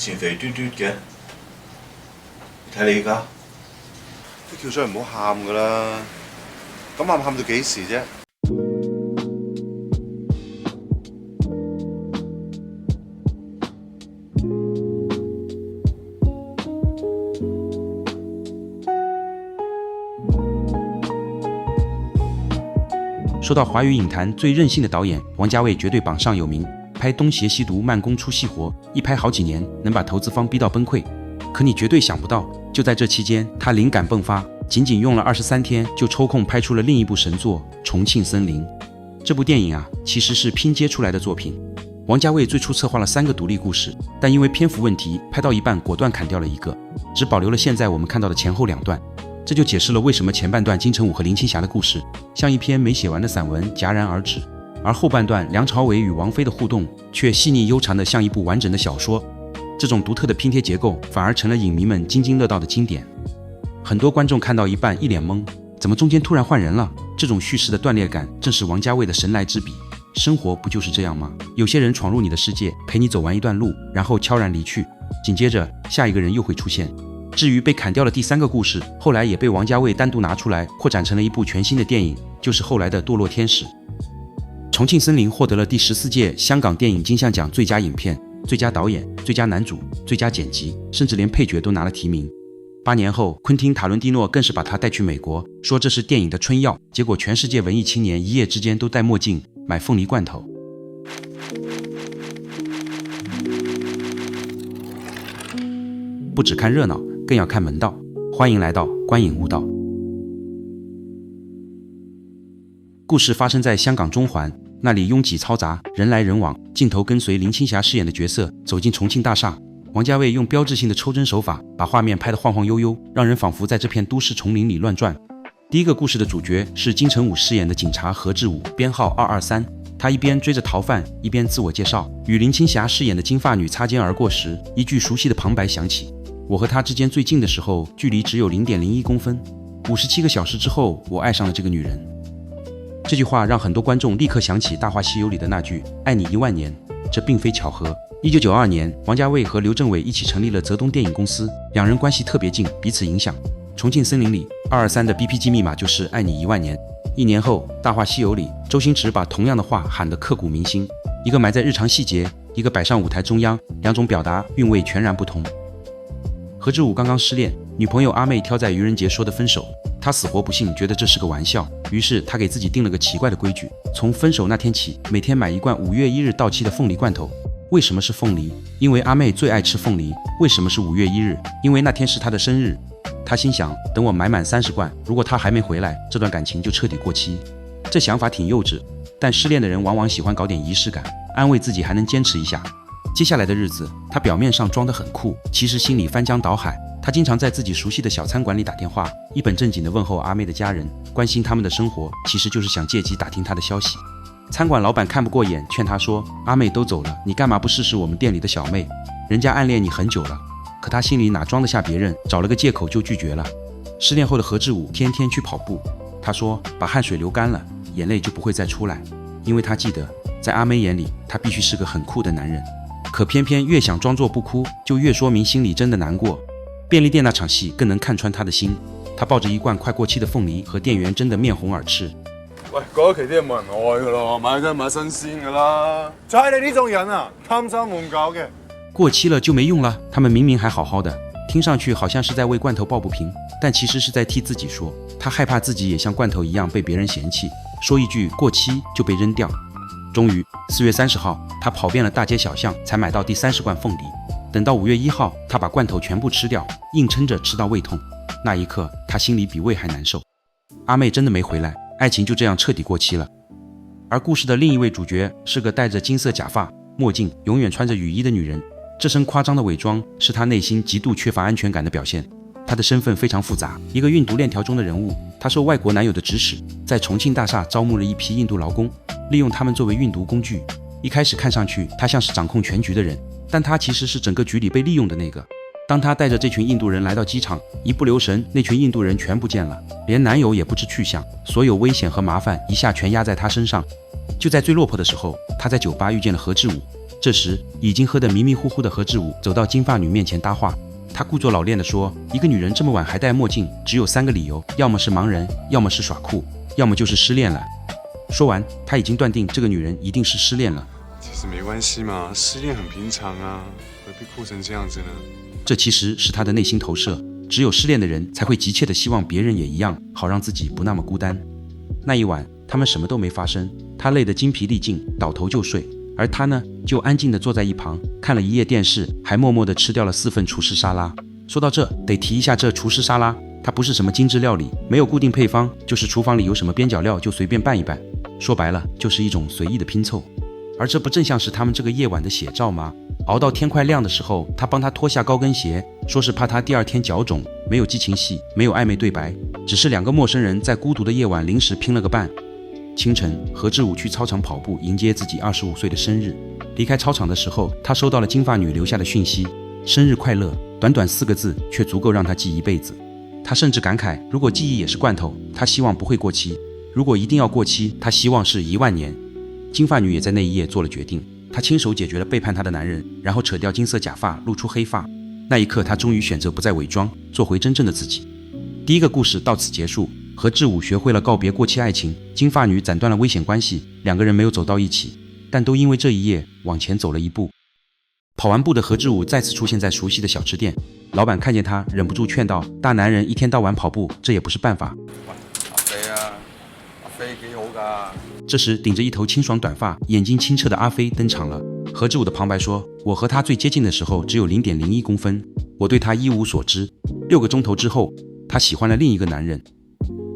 前肥嘟嘟嘅，你睇你依家，都叫咗人唔好喊噶啦，咁喊到幾時啫？说到华语影坛最任性的导演，王家卫绝对榜上有名。拍《东邪西毒》慢工出细活，一拍好几年，能把投资方逼到崩溃。可你绝对想不到，就在这期间，他灵感迸发，仅仅用了23天就抽空拍出了另一部神作《重庆森林》。这部电影啊，其实是拼接出来的作品。王家卫最初策划了3个独立故事，但因为篇幅问题，拍到一半果断砍掉了一个，只保留了现在我们看到的前后2段。这就解释了为什么前半段金城武和林青霞的故事像一篇没写完的散文戛然而止，而后半段梁朝伟与王菲的互动却细腻悠长的像一部完整的小说。这种独特的拼贴结构反而成了影迷们津津乐道的经典。很多观众看到一半一脸懵，怎么中间突然换人了？这种叙事的断裂感正是王家卫的神来之笔。生活不就是这样吗？有些人闯入你的世界，陪你走完一段路，然后悄然离去，紧接着下一个人又会出现。至于被砍掉的第3个故事，后来也被王家卫单独拿出来扩展成了一部全新的电影，就是后来的《堕落天使》。重庆森林获得了第14届香港电影金像奖最佳影片、最佳导演、最佳男主、最佳剪辑，甚至连配角都拿了提名。8年后，昆汀·塔伦蒂诺更是把他带去美国，说这是电影的春药，结果全世界文艺青年一夜之间都戴墨镜买凤梨罐头。不只看热闹，更要看门道。欢迎来到观影悟道。故事发生在香港中环，那里拥挤嘈杂，人来人往，镜头跟随林青霞饰演的角色走进重庆大厦。王家卫用标志性的抽帧手法把画面拍得晃晃悠悠，让人仿佛在这片都市丛林里乱转。第一个故事的主角是金城武饰演的警察何志武，编号223。他一边追着逃犯，一边自我介绍。与林青霞饰演的金发女擦肩而过时，一句熟悉的旁白响起：我和她之间最近的时候，距离只有0.01公分。57个小时之后，我爱上了这个女人。这句话让很多观众立刻想起《大话西游》里的那句“爱你10000年”，这并非巧合。1992年，王家卫和刘镇伟一起成立了泽东电影公司，两人关系特别近，彼此影响。重庆森林里223的 BPG 密码就是“爱你10000年”。1年后，《大话西游》里，周星驰把同样的话喊得刻骨铭心，一个埋在日常细节，一个摆上舞台中央，两种表达韵味全然不同。何志武刚刚失恋，女朋友阿妹挑在愚人节说的分手，他死活不信，觉得这是个玩笑，于是他给自己定了个奇怪的规矩，从分手那天起，每天买一罐5月1日到期的凤梨罐头。为什么是凤梨？因为阿妹最爱吃凤梨。为什么是5月1日？因为那天是她的生日。他心想，等我买满30罐，如果他还没回来，这段感情就彻底过期。这想法挺幼稚，但失恋的人往往喜欢搞点仪式感，安慰自己还能坚持一下。接下来的日子，他表面上装得很酷，其实心里翻江倒海。他经常在自己熟悉的小餐馆里打电话，一本正经地问候阿妹的家人，关心他们的生活，其实就是想借机打听她的消息。餐馆老板看不过眼，劝他说：阿妹都走了，你干嘛不试试我们店里的小妹？人家暗恋你很久了。可他心里哪装得下别人，找了个借口就拒绝了。失恋后的何志武天天去跑步，他说把汗水流干了，眼泪就不会再出来，因为他记得在阿妹眼里，他必须是个很酷的男人。可偏偏越想装作不哭，就越说明心里真的难过。便利店那场戏更能看穿他的心，他抱着一罐快过期的凤梨，和店員爭得面紅耳赤。喂，過咗期啲冇人愛噶咯，買真買新鮮噶啦。就係你呢種人啊，貪生換搞嘅。過期了就沒用了，他們明明還好好的，聽上去好像是在為罐頭抱不平，但其實是在替自己說，他害怕自己也像罐頭一樣被別人嫌棄，說一句過期就被扔掉。終於4月30號，他跑遍了大街小巷，才買到第30罐鳳梨。等到5月1號，他把罐頭全部吃掉，硬撐着吃到胃痛。那一刻，他心裡比胃還難受。阿妹真的沒回來，愛情就這樣徹底過期了。而故事的另一位主角是個戴着金色假髮、墨鏡、永遠穿着雨衣的女人。這身誇張的偽裝是她內心極度缺乏安全感的表現。她的身份非常複雜，一個運毒鏈條中的人物。她受外國男友的指使，在重慶大廈招募了一批印度勞工，利用他們作為運毒工具。一開始看上去，她像是掌控全局的人，但她其實是整個局裡被利用的那個。當她帶着這群印度人來到機場，一不留神，那群印度人全不見了，連男友也不知去向，所有危險和麻煩一下全壓在她身上。就在最落魄的時候，她在酒吧遇見了何志武。这时，已经喝得迷迷糊糊的何志武走到金发女面前搭话，他故作老练地说：“一个女人这么晚还戴墨镜，只有3个理由，要么是盲人，要么是耍酷，要么就是失恋了。”说完，他已经断定这个女人一定是失恋了。其实没关系嘛，失恋很平常啊，何必哭成这样子呢？这其实是他的内心投射，只有失恋的人才会急切地希望别人也一样，好让自己不那么孤单。那一晚，他们什么都没发生，他累得精疲力尽，倒头就睡。而他呢，就安静地坐在一旁，看了一夜电视，还默默地吃掉了4份厨师沙拉。说到这，得提一下这厨师沙拉，它不是什么精致料理，没有固定配方，就是厨房里有什么边角料就随便拌一拌。说白了，就是一种随意的拼凑。而这不正像是他们这个夜晚的写照吗？熬到天快亮的时候，他帮他脱下高跟鞋，说是怕他第2天脚肿。没有激情戏，没有暧昧对白，只是2个陌生人在孤独的夜晚临时拼了个伴。清晨，何志武去操场跑步，迎接自己25岁的生日。离开操场的时候，他收到了金发女留下的讯息：“生日快乐。”短短4个字，却足够让他记一辈子。他甚至感慨，如果记忆也是罐头，他希望不会过期；如果一定要过期，他希望是10000年。金发女也在那一夜做了决定，她亲手解决了背叛她的男人，然后扯掉金色假发，露出黑发。那一刻，她终于选择不再伪装，做回真正的自己。第一个故事到此结束。何志武学会了告别过期爱情，金发女斩断了危险关系，2个人没有走到一起，但都因为这一夜往前走了一步。跑完步的何志武再次出现在熟悉的小吃店，老板看见他，忍不住劝道：“大男人一天到晚跑步，这也不是办法。”阿飛啊，阿飛幾好㗎。这时，顶着一头清爽短发、眼睛清澈的阿飞登场了。何志武的旁白说：“我和他最接近的时候只有0.01公分，我对他一无所知。6个钟头之后，他喜欢了另一个男人。”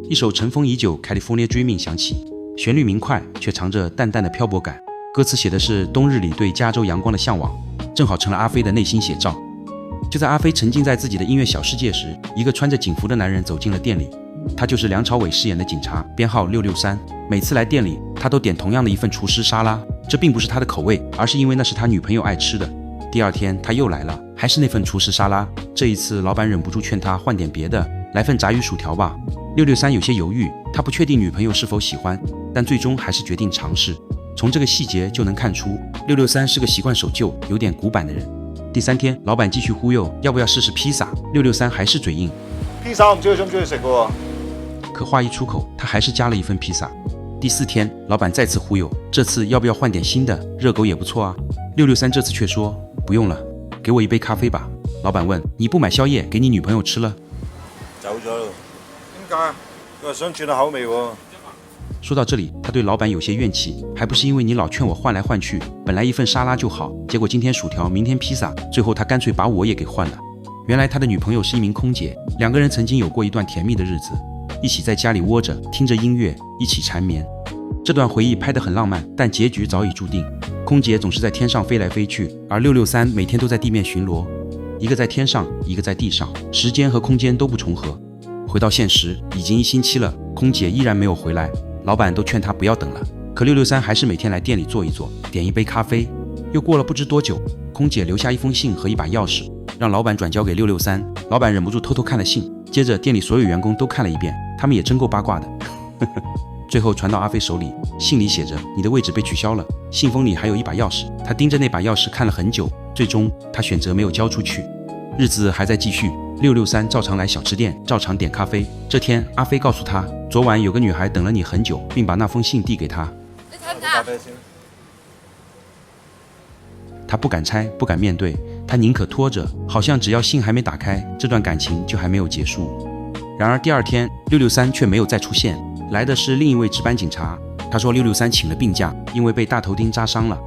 一首尘封已久《California Dreaming》响起，旋律明快，却藏着淡淡的漂泊感。歌词写的是冬日里对加州阳光的向往，正好成了阿飞的内心写照。就在阿飞沉浸在自己的音乐小世界时，一个穿着警服的男人走进了店里。他就是梁朝伟饰演的警察，编号663。每次来店里，他都点同样的一份厨师沙拉，这并不是他的口味，而是因为那是他女朋友爱吃的。第2天他又来了，还是那份厨师沙拉。这一次，老板忍不住劝他换点别的，来份炸鱼薯条吧。663有些犹豫，他不确定女朋友是否喜欢，但最终还是决定尝试。从这个细节就能看出，663是个习惯守旧、有点古板的人。第3天，老板继续忽悠，要不要试试披萨？663还是嘴硬。披薩我唔知佢中唔中意食喎。可话一出口，他还是加了一份披萨。第4天，老板再次忽悠，这次要不要换点新的？热狗也不错啊。663这次却说不用了，给我一杯咖啡吧。老板问：“你不买宵夜给你女朋友吃了？”走咗咯。點解？佢話想轉下口味喎。说到这里，他对老板有些怨气，还不是因为你老劝我换来换去，本来一份沙拉就好，结果今天薯条，明天披萨，最后他干脆把我也给换了。原来他的女朋友是一名空姐，2个人曾经有过一段甜蜜的日子，一起在家里窝着，听着音乐，一起缠绵。这段回忆拍得很浪漫，但结局早已注定。空姐总是在天上飞来飞去，而663每天都在地面巡逻，一个在天上，一个在地上，时间和空间都不重合。回到现实，已经1星期了，空姐依然没有回来，老板都劝他不要等了，可663还是每天来店里坐一坐，点一杯咖啡。又过了不知多久，空姐留下一封信和一把钥匙，让老板转交给663。老板忍不住偷偷看了信，接着店里所有员工都看了一遍，他们也真够八卦的。最后传到阿飞手里，信里写着：“你的位置被取消了。”信封里还有一把钥匙，他盯着那把钥匙看了很久，最终他选择没有交出去。日子还在继续，663照常来小吃店，照常点咖啡。这天，阿飞告诉他，昨晚有个女孩等了你很久，并把那封信递给他。你睇唔睇啊？他不敢拆，不敢面对，他宁可拖着，好像只要信还没打开，这段感情就还没有结束。然而第2天，663却没有再出现，来的是另一位值班警察。他说663请了病假，因为被大头钉扎伤了。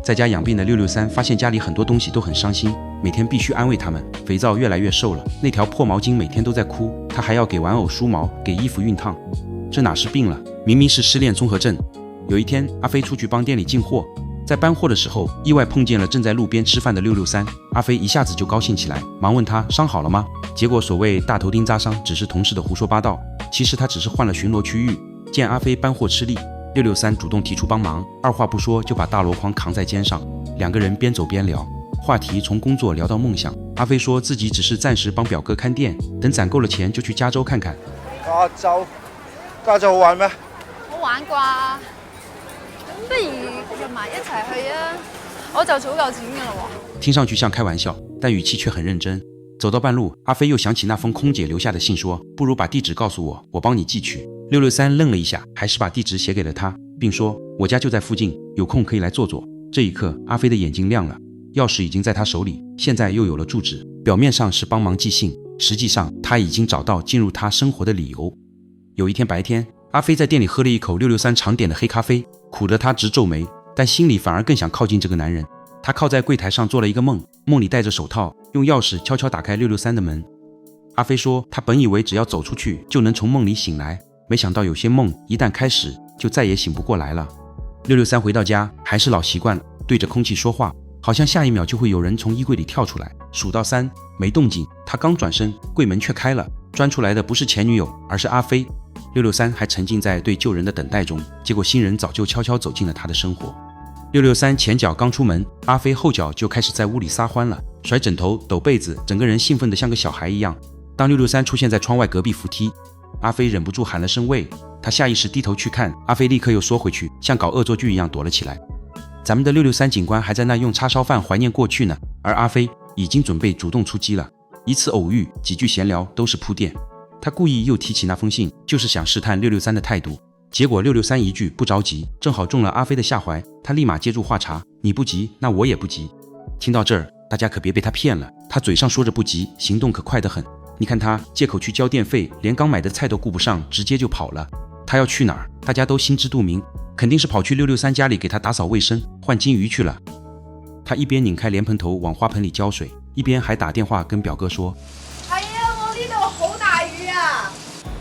在家养病的663发现家里很多东西都很伤心，每天必须安慰他们。肥皂越来越瘦了，那条破毛巾每天都在哭，他还要给玩偶梳毛，给衣服熨烫。这哪是病了，明明是失恋综合症。有一天，阿飞出去帮店里进货，在搬货的时候，意外碰见了正在路边吃饭的663。阿飞一下子就高兴起来，忙问他伤好了吗？结果所谓大头钉扎伤只是同事的胡说八道，其实他只是换了巡逻区域。见阿飞搬货吃力，663主动提出帮忙，二话不说就把大箩筐扛在肩上。2个人边走边聊，话题从工作聊到梦想。阿飞说自己只是暂时帮表哥看店，等攒够了钱就去加州看看。加州好玩咩？好玩啩？咁不如約埋一齊去啊！我就儲夠錢嘅啦喎。听上去像开玩笑，但语气却很认真。走到半路，阿飞又想起那封空姐留下的信，说：“不如把地址告诉我，我帮你寄去。”663愣了一下，还是把地址写给了他，并说：“我家就在附近，有空可以来坐坐。”这一刻，阿飞的眼睛亮了，钥匙已经在他手里，现在又有了住址。表面上是帮忙寄信，实际上他已经找到进入他生活的理由。有一天白天，阿飞在店里喝了一口663常点的黑咖啡，苦得他直皱眉，但心里反而更想靠近这个男人。他靠在柜台上做了一个梦，梦里戴着手套，用钥匙悄悄打开663的门。阿飞说，他本以为只要走出去就能从梦里醒来，没想到有些梦一旦开始就再也醒不过来了。663回到家还是老习惯了，对着空气说话，好像下一秒就会有人从衣柜里跳出来。数到3没动静，他刚转身，柜门却开了，钻出来的不是前女友，而是阿飞。663还沉浸在对救人的等待中，结果新人早就悄悄走进了他的生活。663前脚刚出门，阿飞后脚就开始在屋里撒欢了，甩枕头、抖被子，整个人兴奋得像个小孩一样。当663出现在窗外隔壁扶梯，阿飞忍不住喊了声喂，他下意识低头去看，阿飞立刻又缩回去，像搞恶作剧一样躲了起来。咱们的663警官还在那用叉烧饭怀念过去呢，而阿飞已经准备主动出击了。一次偶遇，几句闲聊都是铺垫。他故意又提起那封信，就是想试探663的态度。结果663一句不着急，正好中了阿飞的下怀，他立马接住话茬，你不急，那我也不急。听到这儿，大家可别被他骗了，他嘴上说着不急，行动可快得很。你看他借口去交电费，连刚买的菜都顾不上，直接就跑了。他要去哪儿，大家都心知肚明，肯定是跑去663家里给他打扫卫生，换金鱼去了。他一边拧开莲蓬头往花盆里浇水，一边还打电话跟表哥说，係啊，我呢度好大雨啊！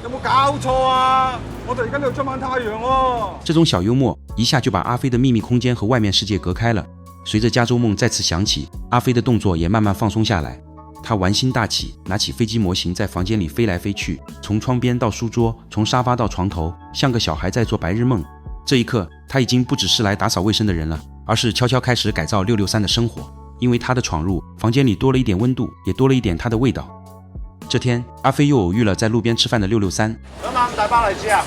有冇搞錯啊？我哋而家呢度出晚太陽喎。这種小幽默一下就把阿飛的秘密空間和外面世界隔開了。隨着加州夢再次響起，阿飛的動作也慢慢放鬆下來。他玩心大起，拿起飛機模型在房間裡飛來飛去，從窗邊到書桌，從沙發到床頭，像個小孩在做白日夢。這一刻，他已經不只是來打掃衛生的人了，而是悄悄開始改造663的生活。因為他的闖入，房間裡多了一點溫度，也多了一點他的味道。這天，阿飛又偶遇了在路邊吃飯的663。想攬大包荔枝啊？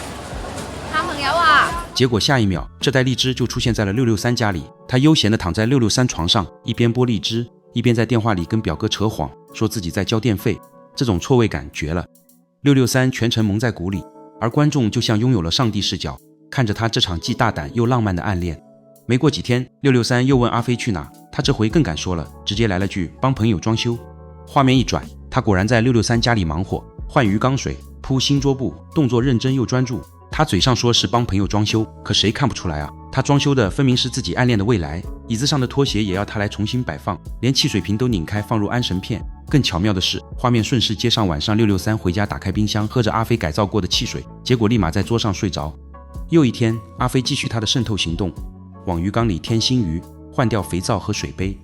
男朋友啊！結果下一秒，這袋荔枝就出現在了663家裡。他悠閒地躺在663床上，一邊剝荔枝，一邊在電話裡跟表哥扯謊，說自己在交電費。這種錯位感絕了。663全程蒙在鼓裡，而觀眾就像擁有了上帝視角，看着他這場既大膽又浪漫的暗戀。沒過幾天，663又問阿飛去哪，他這回更敢說了，直接來了句幫朋友裝修。畫面一轉，他果然在663家裡忙活，換魚缸水，鋪新桌布，動作認真又專注。他嘴上說是幫朋友裝修，可誰看不出來啊？他裝修的分明是自己暗戀的未來，椅子上的拖鞋也要他來重新擺放，連汽水瓶都擰開放入安神片。更巧妙的是，畫面順勢接上晚上663回家打開冰箱，喝着阿飛改造過的汽水，結果立馬在桌上睡着。又一天，阿飛繼續他的滲透行動，往魚缸裡添新魚，換掉肥皂和水杯。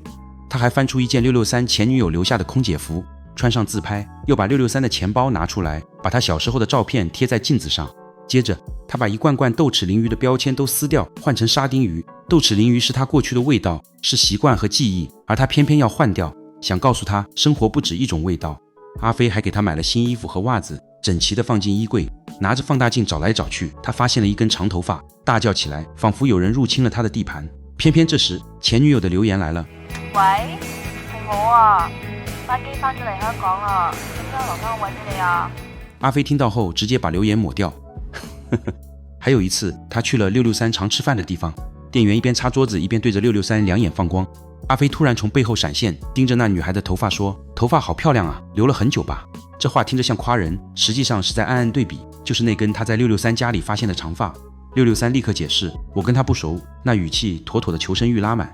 他還翻出一件663前女友留下的空姐服，穿上自拍，又把663的錢包拿出來，把他小時候的照片貼在鏡子上。接着，他把一罐罐豆豉鯪魚的標籤都撕掉，換成沙丁魚。豆豉鯪魚是他過去的味道，是習慣和記憶，而他偏偏要換掉，想告訴他生活不止一種味道。阿飛還給他買了新衣服和襪子，整齊地放進衣櫃，拿着放大鏡找來找去，他發現了一根長頭髮，大叫起來，仿佛有人入侵了他的地盤。偏偏這時，前女友的留言來了：喂，係我啊，班機返咗嚟香港啊，點解留返個位俾你啊？阿飛聽到後直接把留言抹掉。還有一次，他去了663常吃飯的地方，店員一邊擦桌子一邊對着663兩眼放光。阿飛突然從背後閃現，盯着那女孩的頭髮說：頭髮好漂亮啊，留了很久吧？這話聽着像誇人，實際上是在暗暗對比，就是那根他在663家裡發現的長髮。663立刻解釋：我跟他不熟，那語氣妥妥的求生欲拉滿。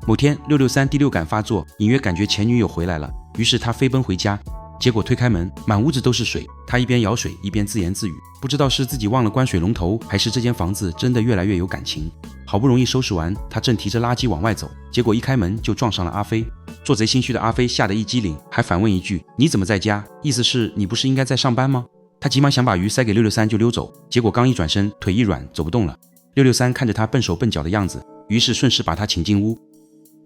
某天，663第六感發作，隱約感覺前女友回來了，於是他飛奔回家。結果推開門，滿屋子都是水，他一邊舀水一邊自言自語，不知道是自己忘了關水龍頭，還是這間房子真的越來越有感情。好不容易收拾完，他正提着垃圾往外走，結果一開門就撞上了阿飛。做賊心虛的阿飛嚇得一激靈，還反問一句：你怎麼在家？意思是你不是應該在上班嗎？他急忙想把魚塞給663就溜走，結果剛一轉身，腿一軟，走不動了。663看着他笨手笨腳的樣子，於是順勢把他請進屋。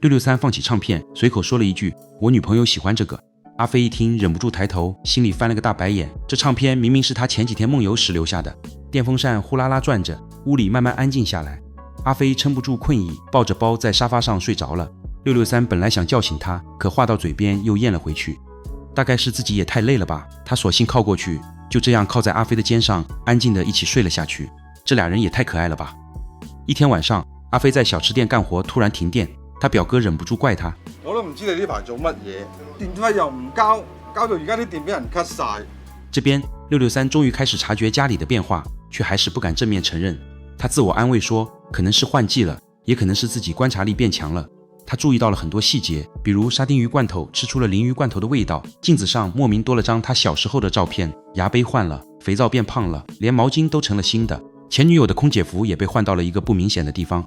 663放起唱片，隨口說了一句：我女朋友喜歡這個。阿飛一聽忍不住抬頭，心裡翻了個大白眼，這唱片明明是他前幾天夢遊時留下的。電風扇呼啦啦轉着，屋裡慢慢安靜下來。阿飞撑不住困意，抱着包在沙发上睡着了。663本来想叫醒他，可话到嘴边又咽了回去。大概是自己也太累了吧，他索性靠过去，就这样靠在阿飞的肩上，安静的一起睡了下去。这俩人也太可爱了吧。一天晚上，阿飞在小吃店干活，突然停电，他表哥忍不住怪他，我都唔知你呢排做乜嘢，電費又唔交，交到而家啲電俾人 cut 晒。这边663终于开始察觉家里的变化，却还是不敢正面承认。他自我安慰说，可能是换季了，也可能是自己观察力变强了。他注意到了很多细节，比如沙丁鱼罐头吃出了鲮鱼罐头的味道，镜子上莫名多了张他小时候的照片，牙杯换了，肥皂变胖了，连毛巾都成了新的，前女友的空姐服也被换到了一个不明显的地方。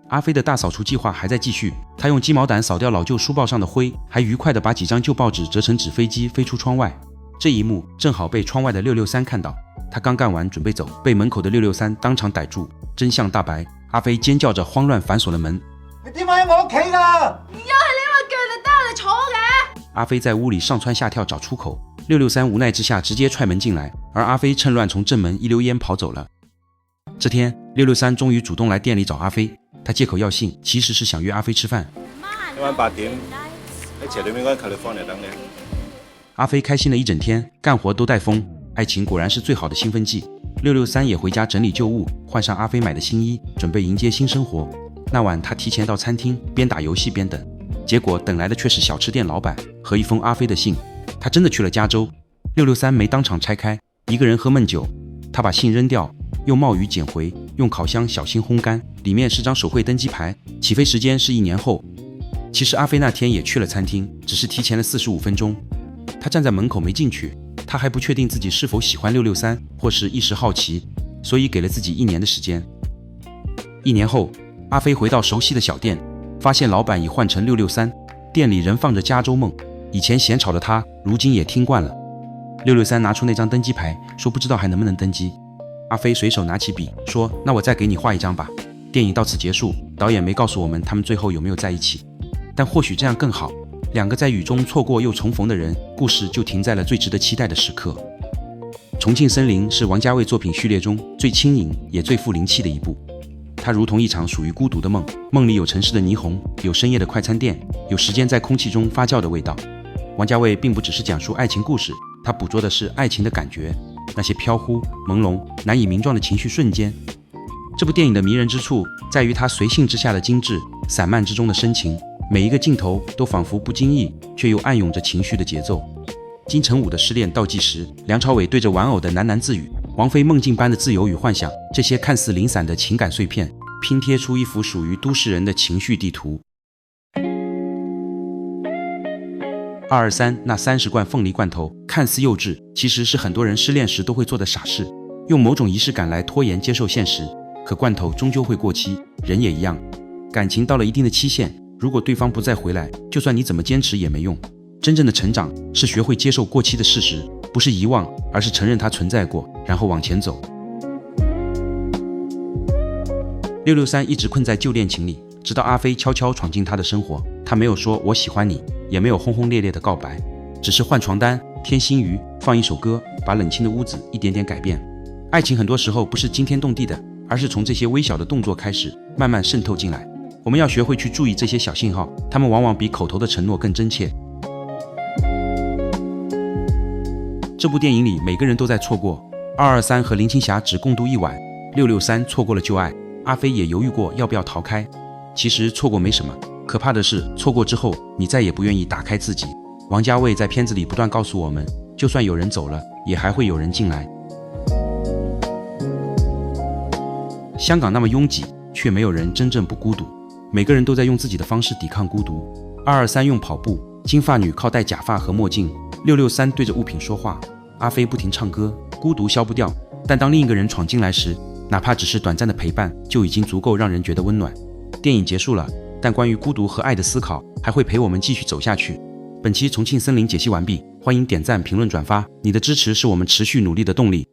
阿飞的大扫除计划还在继续，他用鸡毛掸扫掉老旧书报上的灰，还愉快地把几张旧报纸折成纸飞机飞出窗外。这一幕正好被窗外的663看到，他刚干完准备走，被门口的663当场逮住，真相大白。阿飞尖叫着慌乱反锁了门。你點解喺我屋企㗎？又係你話腳就得嚟坐嘅。阿飛在屋里上蹿下跳找出口，663无奈之下直接踹門進來，而阿飛趁亂從正門一溜煙跑走了。這天663終於主動來店裡找阿飛，他借口要信，其實是想約阿飛吃飯。今晚8點喺斜對面嗰間 California 等你。阿飛開心了一整天，幹活都帶風，愛情果然是最好的興奮劑。663也回家整理舊物，換上阿飛買的新衣，準備迎接新生活。那晚他提前到餐廳，邊打遊戲邊等，結果等來的卻是小吃店老闆和一封阿飛的信。他真的去了加州。663沒當場拆開，一個人喝悶酒。他把信扔掉，用冒雨撿回，用烤箱小心烘乾，裡面是張手繪登機牌，起飛時間是1年後。其實阿飛那天也去了餐廳，只是提前了45分鐘。他站在門口沒進去，他還不確定自己是否喜歡663，或是一時好奇，所以給了自己1年的時間。1年後，阿飛回到熟悉的小店，發現老闆已換成663，店裡仍放着加州夢。以前嫌吵的他，如今也聽慣了。663拿出那張登機牌，說不知道還能不能登機。阿飛隨手拿起筆，說那我再給你畫一張吧。電影到此結束，導演沒告訴我們他們最後有沒有在一起，但或許這樣更好。兩個在雨中錯過又重逢的人，故事就停在了最值得期待的時刻。重慶森林是王家衛作品序列中最輕盈也最富靈氣的一部。它如同一場屬於孤獨的夢，夢裡有城市的霓虹，有深夜的快餐店，有時間在空氣中發酵的味道。王家衛並不只是講述愛情故事，他捕捉的是愛情的感覺，那些飄忽、朦朧、難以名狀的情緒瞬間。這部電影的迷人之處在於它隨性之下的精緻，散漫之中的深情，每一個鏡頭都仿佛不經意，卻又暗湧着情緒的節奏。金城武的失戀倒計時，梁朝偉對着玩偶的喃喃自語，王菲夢境般的自由與幻想，這些看似零散的情感碎片，拼貼出一幅屬於都市人的情緒地圖。223那30罐鳳梨罐頭看似幼稚，其實是很多人失戀時都會做的傻事，用某種儀式感來拖延接受現實。可罐頭終究會過期，人也一樣，感情到了一定的期限，如果對方不再回來，就算你怎麼堅持也沒用。真正的成長是學會接受過期的事實，不是遺忘，而是承認它存在過，然後往前走。663一直困在舊戀情裡，直到阿飛悄悄闖進他的生活。他沒有說我喜歡你，也沒有轟轟烈烈的告白，只是換床單、添新魚、放一首歌，把冷清的屋子一點點改變。愛情很多時候不是驚天動地的，而是從這些微小的動作開始，慢慢滲透進來。我們要學會去注意這些小信號，他們往往比口頭的承諾更真切。這部電影裡每個人都在錯過，223和林青霞只共度一晚，663錯過了舊愛，阿飛也猶豫過要不要逃開。其實錯過沒什麼，可怕的是錯過之後你再也不願意打開自己。王家衛在片子裡不斷告訴我們，就算有人走了，也還會有人進來。香港那麼擁擠，卻沒有人真正不孤獨，每個人都在用自己的方式抵抗孤獨。223用跑步，金髮女靠戴假髮和墨鏡，663對着物品說話，阿飛不停唱歌，孤獨消不掉。但當另一個人闖進來時，哪怕只是短暫的陪伴，就已經足夠讓人覺得溫暖。電影結束了，但關於孤獨和愛的思考還會陪我們繼續走下去。本期重慶森林解析完畢，歡迎點讚、評論、轉發，你的支持是我們持續努力的動力。